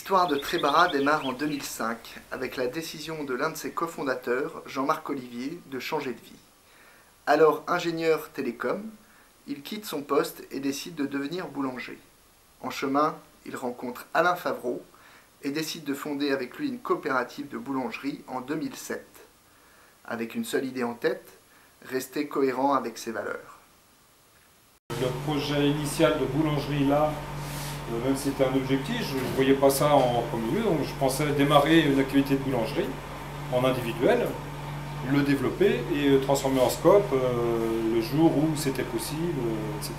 L'histoire de Trébarra démarre en 2005 avec la décision de l'un de ses cofondateurs, Jean-Marc Olivier, de changer de vie. Alors ingénieur télécom, il quitte son poste et décide de devenir boulanger. En chemin, il rencontre Alain Favreau et décide de fonder avec lui une coopérative de boulangerie en 2007. Avec une seule idée en tête, rester cohérent avec ses valeurs. Le projet initial de boulangerie là, même si c'était un objectif, je ne voyais pas ça en premier lieu, donc je pensais démarrer une activité de boulangerie en individuel, le développer et transformer en scope le jour où c'était possible, etc.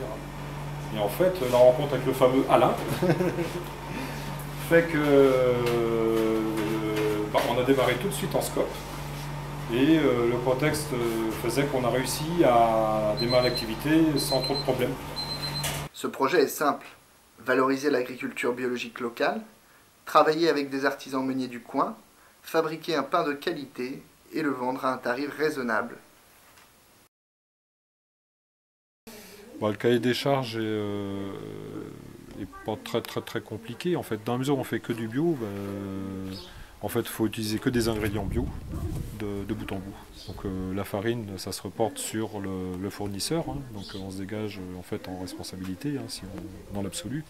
Et en fait, la rencontre avec le fameux Alain fait que on a démarré tout de suite en scope et le contexte faisait qu'on a réussi à démarrer l'activité sans trop de problèmes. Ce projet est simple. Valoriser l'agriculture biologique locale, travailler avec des artisans meuniers du coin, fabriquer un pain de qualité et le vendre à un tarif raisonnable. Le cahier des charges est pas très compliqué. En fait, dans la mesure où on fait que du bio, en fait, il faut utiliser que des ingrédients bio de bout en bout. Donc la farine, ça se reporte sur le fournisseur, hein, donc on se dégage en fait en responsabilité, hein, si dans l'absolu.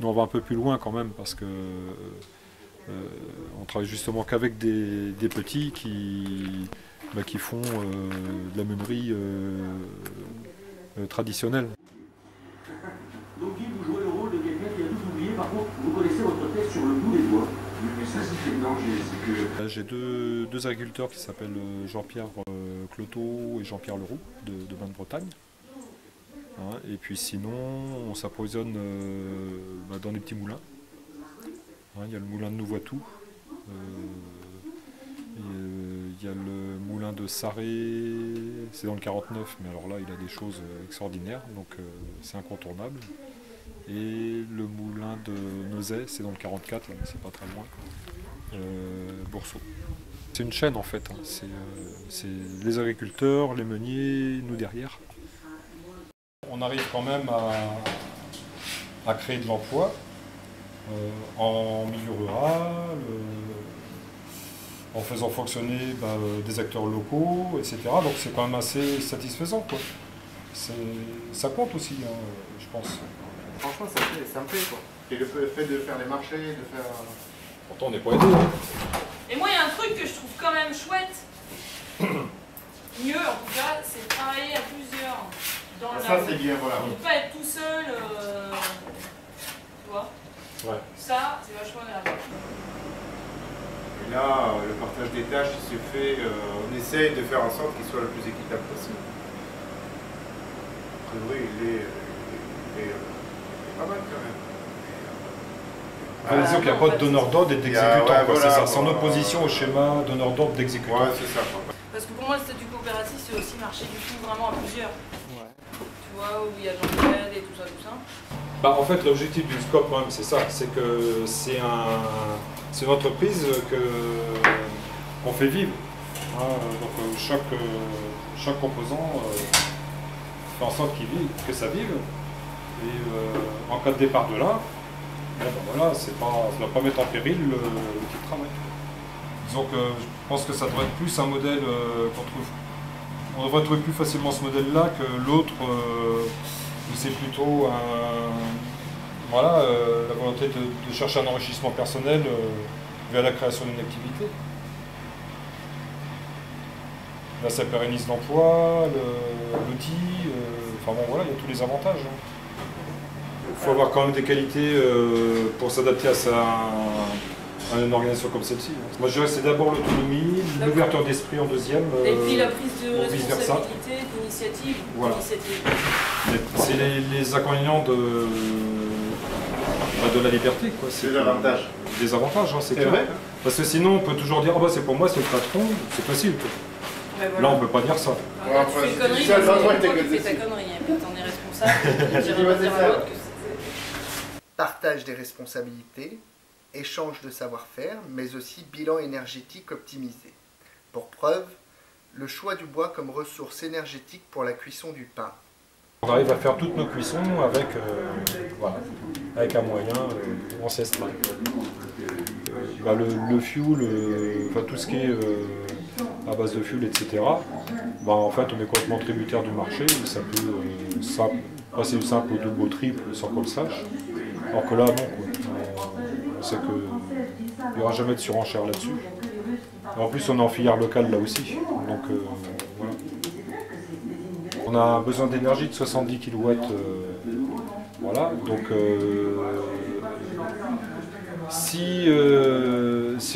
Nous on va un peu plus loin quand même parce que on travaille justement qu'avec des petits qui font de la meunerie traditionnelle. Donc Guy, vous jouez le rôle de quelqu'un qui a tout oublié, par contre vous connaissez votre tête sur le bout des doigts. Mais ça c'est le danger, c'est que... J'ai deux agriculteurs qui s'appellent Jean-Pierre Cloteau et Jean-Pierre Leroux de Bain-de-Bretagne. Hein, et puis sinon on s'approvisionne dans les petits moulins. Hein, il y a le moulin de Nouvoitou, il y a le moulin de Sarré, c'est dans le 49, mais alors là il a des choses extraordinaires, donc c'est incontournable. Et le moulin de Nozay, c'est dans le 44, là, c'est pas très loin, Boursault. C'est une chaîne en fait, hein. C'est les agriculteurs, les meuniers, nous derrière. On arrive quand même à créer de l'emploi en milieu rural, en faisant fonctionner des acteurs locaux, etc. Donc c'est quand même assez satisfaisant, quoi. Ça compte aussi, hein, je pense. Franchement, ça me plaît quoi. Et le fait de faire les marchés, de faire... Pourtant on n'est pas aidé. Hein. Et moi il y a un truc que je trouve quand même chouette, mieux en tout cas, c'est de travailler à plusieurs. Ça c'est bien, voilà. Ne pas être tout seul, tu vois. Ouais. Ça, c'est vachement agréable. Et là, le partage des tâches, il se fait, on essaye de faire en sorte qu'il soit le plus équitable possible. A priori, il est pas mal quand même. Disons qu'il n'y a pas de donneur d'ordre et d'exécutant, c'est ça, c'est en opposition au schéma donneur d'ordre d'exécutant. Ouais, c'est ça. Parce que pour moi, le statut coopératif, c'est aussi marcher du tout vraiment à plusieurs. Ouais. Tu vois, où il y a l'entraide et tout ça, tout ça. En fait, l'objectif du scope, quand même, c'est ça, c'est que c'est une entreprise qu'on fait vivre. Hein, donc chaque composant fait en sorte que ça vive. Et en cas de départ de là, voilà, ça ne va pas mettre en péril l'outil de travail. Disons que je pense que ça devrait être plus un modèle qu'on trouve. On devrait trouver plus facilement ce modèle-là que l'autre, où c'est plutôt la volonté de chercher un enrichissement personnel vers la création d'une activité. Là, ça pérennise l'emploi, l'outil, enfin bon, voilà, il y a tous les avantages. Hein. Il faut avoir quand même des qualités pour s'adapter à une organisation comme celle-ci. Moi je dirais que c'est d'abord l'autonomie, l'ouverture d'esprit en deuxième. Et puis la prise de responsabilité, d'initiative. Voilà. C'est les inconvénients de la liberté. C'est l'avantage. Des avantages, hein, c'est clair. Vrai. Parce que sinon on peut toujours dire c'est pour moi, c'est le patron, c'est facile. Ouais, voilà. Là on ne peut pas dire ça. Alors, là, tu fais une connerie, c'est toi qui fais ta connerie, et puis t'en es responsable, tu vas dire à l'autre que c'est... Partage des responsabilités, échange de savoir-faire, mais aussi bilan énergétique optimisé. Pour preuve, le choix du bois comme ressource énergétique pour la cuisson du pain. On arrive à faire toutes nos cuissons avec un moyen ancestral. le fuel, enfin tout ce qui est à base de fuel, etc., en fait on est complètement tributaire du marché, et ça peut passer du simple au double au triple sans qu'on le sache. Alors que là, non, quoi. On sait qu'il n'y aura jamais de surenchère là-dessus. En plus, on est en filière locale là aussi. Donc voilà. On a un besoin d'énergie de 70 kW. Voilà. Donc si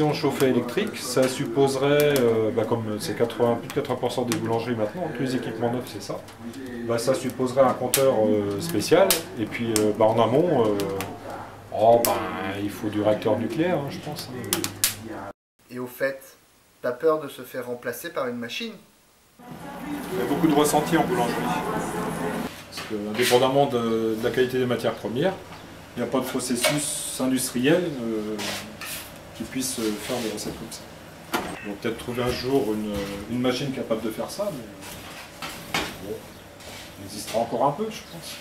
on chauffait électrique, ça supposerait, comme c'est plus de 80% des boulangeries maintenant, tous les équipements neufs c'est ça, ça supposerait un compteur spécial. Et puis en amont, il faut du réacteur nucléaire, hein, je pense. Et au fait, t'as peur de se faire remplacer par une machine? Il y a beaucoup de ressentis en boulangerie. Parce que, indépendamment de la qualité des matières premières, il n'y a pas de processus industriel qui puisse faire des recettes comme ça. On va peut-être trouver un jour une machine capable de faire ça, mais bon, il existera encore un peu, je pense.